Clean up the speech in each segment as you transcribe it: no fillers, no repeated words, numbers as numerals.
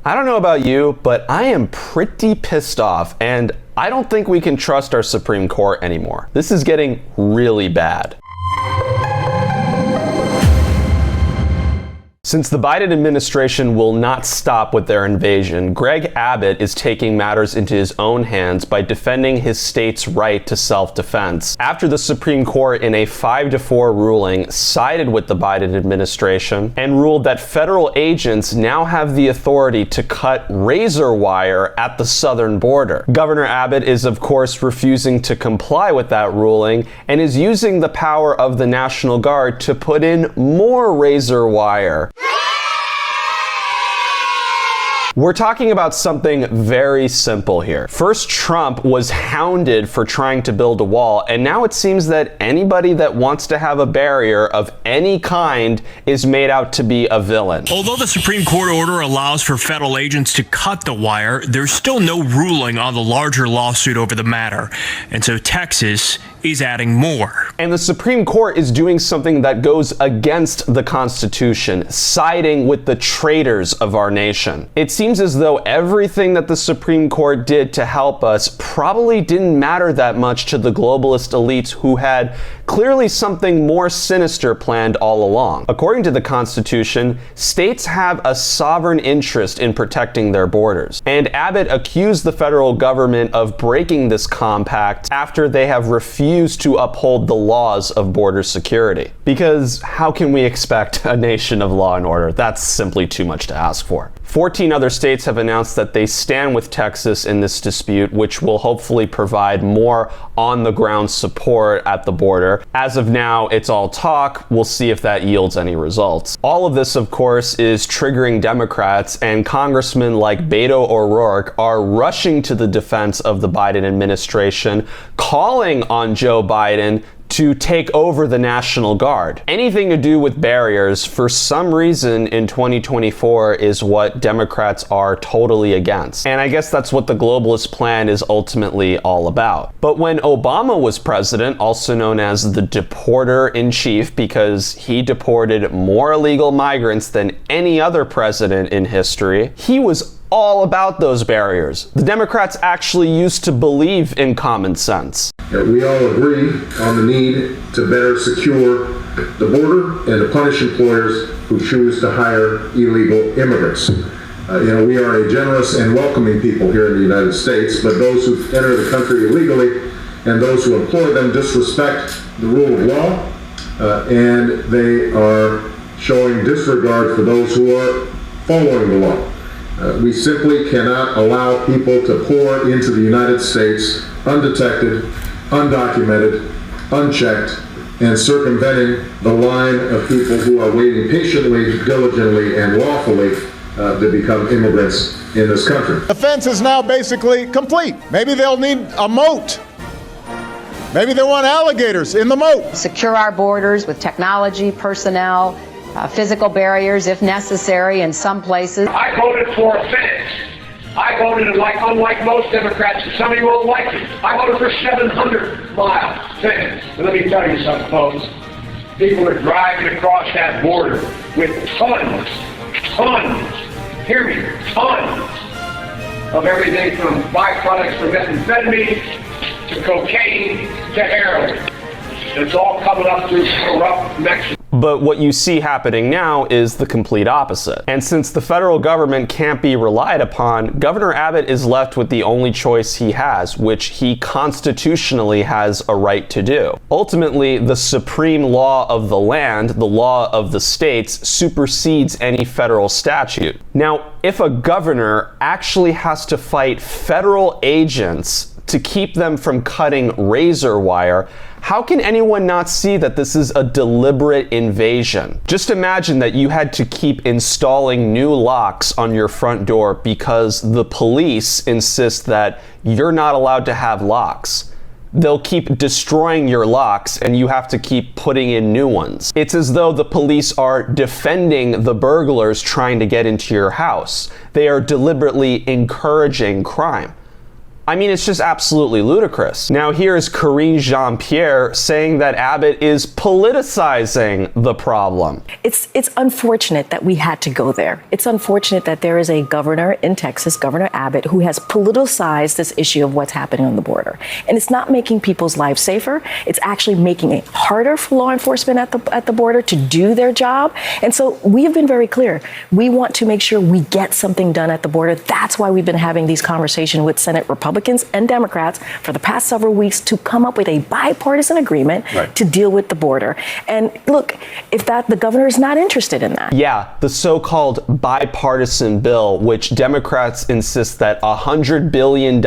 I don't know about you, but I am pretty pissed off, and I don't think we can trust our Supreme Court anymore. This is getting really bad. Since the Biden administration will not stop with their invasion, Greg Abbott is taking matters into his own hands by defending his state's right to self-defense. After the Supreme Court in a 5-4 ruling sided with the Biden administration and ruled that federal agents now have the authority to cut razor wire at the southern border. Governor Abbott is of course refusing to comply with that ruling and is using the power of the National Guard to put in more razor wire. We're talking about something very simple here. First, Trump was hounded for trying to build a wall, and now it seems that anybody that wants to have a barrier of any kind is made out to be a villain. Although the Supreme Court order allows for federal agents to cut the wire, there's still no ruling on the larger lawsuit over the matter. And so Texas is adding more. And the Supreme Court is doing something that goes against the Constitution, siding with the traitors of our nation. It seems as though everything that the Supreme Court did to help us probably didn't matter that much to the globalist elites who had clearly something more sinister planned all along. According to the Constitution, states have a sovereign interest in protecting their borders. And Abbott accused the federal government of breaking this compact after they have refused to uphold the laws of border security. Because how can we expect a nation of law and order? That's simply too much to ask for. 14 other states have announced that they stand with Texas in this dispute, which will hopefully provide more on-the-ground support at the border. As of now, it's all talk. We'll see if that yields any results. All of this, of course, is triggering Democrats, and congressmen like Beto O'Rourke are rushing to the defense of the Biden administration, calling on Joe Biden to take over the National Guard. Anything to do with barriers, for some reason in 2024, is what Democrats are totally against. And I guess that's what the globalist plan is ultimately all about. But when Obama was president, also known as the deporter-in-chief because he deported more illegal migrants than any other president in history, he was all about those barriers. The Democrats actually used to believe in common sense. We all agree on the need to better secure the border and to punish employers who choose to hire illegal immigrants. We are a generous and welcoming people here in the United States, but those who enter the country illegally and those who employ them disrespect the rule of law, and they are showing disregard for those who are following the law. We simply cannot allow people to pour into the United States undetected, undocumented, unchecked, and circumventing the line of people who are waiting patiently, diligently, and lawfully to become immigrants in this country. The fence is now basically complete. Maybe they'll need a moat. Maybe they want alligators in the moat. Secure our borders with technology, personnel, physical barriers if necessary in some places. I voted for a fence. I voted unlike most Democrats, and some of you won't like it. I voted for 700-mile fence. And let me tell you something, folks. People are driving across that border with tons, hear me, tons of everything from byproducts from methamphetamine to cocaine to heroin. It's all coming up through corrupt Mexico. But what you see happening now is the complete opposite. And since the federal government can't be relied upon, Governor Abbott is left with the only choice he has, which he constitutionally has a right to do. Ultimately, the supreme law of the land, the law of the states, supersedes any federal statute. Now, if a governor actually has to fight federal agents to keep them from cutting razor wire, how can anyone not see that this is a deliberate invasion? Just imagine that you had to keep installing new locks on your front door because the police insist that you're not allowed to have locks. They'll keep destroying your locks and you have to keep putting in new ones. It's as though the police are defending the burglars trying to get into your house. They are deliberately encouraging crime. I mean, it's just absolutely ludicrous. Now here's Karine Jean-Pierre saying that Abbott is politicizing the problem. It's unfortunate that we had to go there. It's unfortunate that there is a governor in Texas, Governor Abbott, who has politicized this issue of what's happening on the border. And it's not making people's lives safer. It's actually making it harder for law enforcement at the border to do their job. And so we have been very clear. We want to make sure we get something done at the border. That's why we've been having these conversations with Senate Republicans and Democrats for the past several weeks to come up with a bipartisan agreement to deal with the border. And look, if the governor is not interested in that. Yeah, the so-called bipartisan bill, which Democrats insist that $100 billion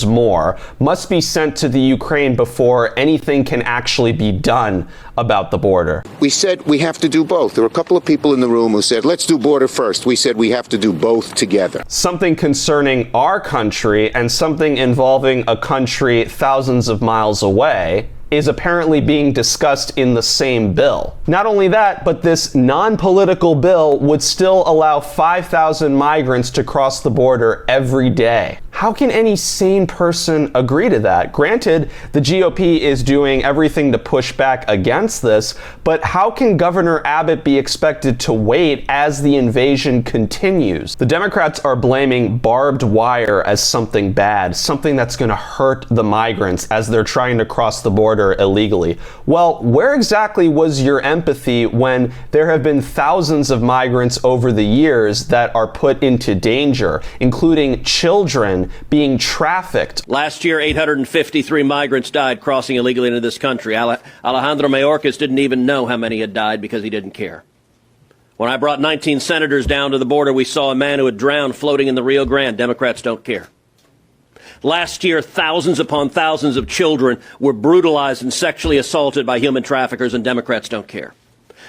more must be sent to the Ukraine before anything can actually be done about the border. We said we have to do both. There were a couple of people in the room who said, let's do border first. We said we have to do both together. Something concerning our country and something involving a country thousands of miles away is apparently being discussed in the same bill. Not only that, but this non-political bill would still allow 5,000 migrants to cross the border every day. How can any sane person agree to that? Granted, the GOP is doing everything to push back against this, but how can Governor Abbott be expected to wait as the invasion continues? The Democrats are blaming barbed wire as something bad, something that's going to hurt the migrants as they're trying to cross the border illegally. Well, where exactly was your empathy when there have been thousands of migrants over the years that are put into danger, including children being trafficked? Last year, 853 migrants died crossing illegally into this country. Alejandro Mayorkas didn't even know how many had died because he didn't care. When I brought 19 senators down to the border, we saw a man who had drowned floating in the Rio Grande. Democrats don't care. Last year, thousands upon thousands of children were brutalized and sexually assaulted by human traffickers, and Democrats don't care.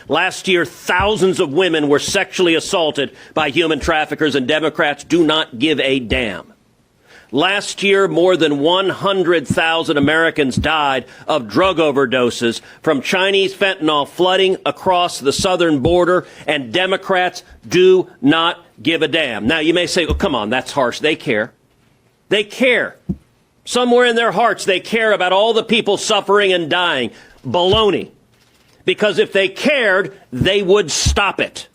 Last year, thousands of women were sexually assaulted by human traffickers, and Democrats do not give a damn. Last year, more than 100,000 Americans died of drug overdoses from Chinese fentanyl flooding across the southern border, and Democrats do not give a damn. Now, you may say, oh, come on, that's harsh. They care. They care. Somewhere in their hearts, they care about all the people suffering and dying. Baloney. Because if they cared, they would stop it.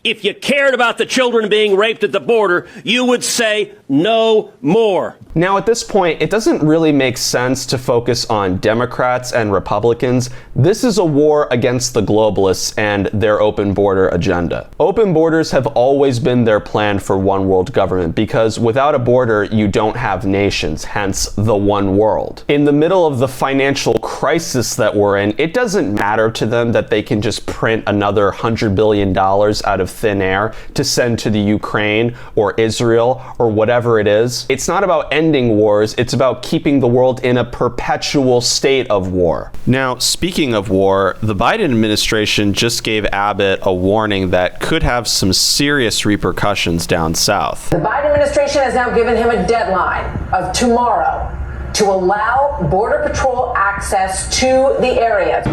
If you cared about the children being raped at the border, you would say no more. Now, at this point, it doesn't really make sense to focus on Democrats and Republicans. This is a war against the globalists and their open border agenda. Open borders have always been their plan for one world government because without a border, you don't have nations, hence the one world. In the middle of the financial crisis that we're in, it doesn't matter to them that they can just print another $100 billion out of thin air to send to the Ukraine or Israel or whatever it is. It's not about ending wars, it's about keeping the world in a perpetual state of war. Now, speaking of war, the Biden administration just gave Abbott a warning that could have some serious repercussions down south. The Biden administration has now given him a deadline of tomorrow to allow Border Patrol access to the area.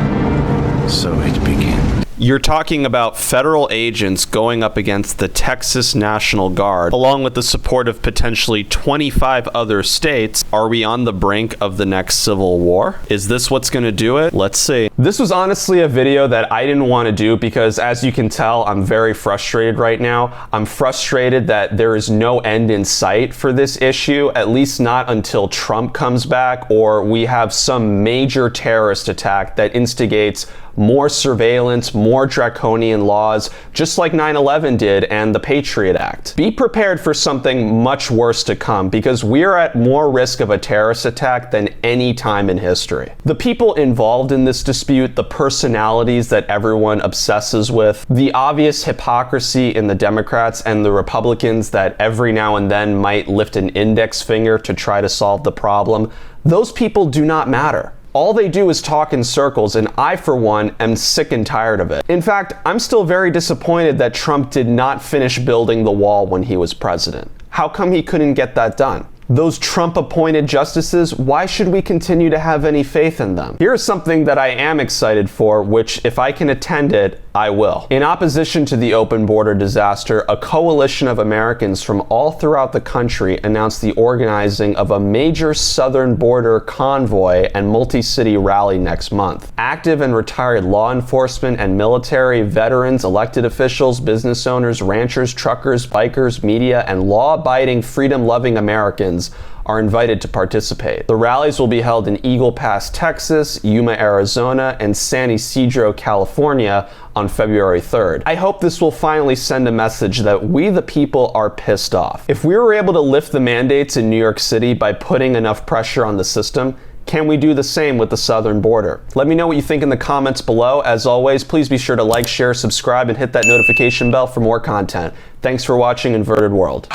So it began. You're talking about federal agents going up against the Texas National Guard, along with the support of potentially 25 other states. Are we on the brink of the next civil war? Is this what's going to do it? Let's see. This was honestly a video that I didn't want to do because, as you can tell, I'm very frustrated right now. I'm frustrated that there is no end in sight for this issue, at least not until Trump comes back or we have some major terrorist attack that instigates more surveillance, more draconian laws, just like 9/11 did and the Patriot Act. Be prepared for something much worse to come because we're at more risk of a terrorist attack than any time in history. The people involved in this dispute, the personalities that everyone obsesses with, the obvious hypocrisy in the Democrats and the Republicans that every now and then might lift an index finger to try to solve the problem, those people do not matter. All they do is talk in circles, and I, for one, am sick and tired of it. In fact, I'm still very disappointed that Trump did not finish building the wall when he was president. How come he couldn't get that done? Those Trump-appointed justices, why should we continue to have any faith in them? Here's something that I am excited for, which if I can attend it, I will. In opposition to the open border disaster, a coalition of Americans from all throughout the country announced the organizing of a major southern border convoy and multi-city rally next month. Active and retired law enforcement and military, veterans, elected officials, business owners, ranchers, truckers, bikers, media, and law-abiding, freedom-loving Americans are invited to participate. The rallies will be held in Eagle Pass, Texas, Yuma, Arizona, and San Ysidro, California on February 3rd. I hope this will finally send a message that we the people are pissed off. If we were able to lift the mandates in New York City by putting enough pressure on the system, can we do the same with the southern border? Let me know what you think in the comments below. As always, please be sure to like, share, subscribe, and hit that notification bell for more content. Thanks for watching Inverted World.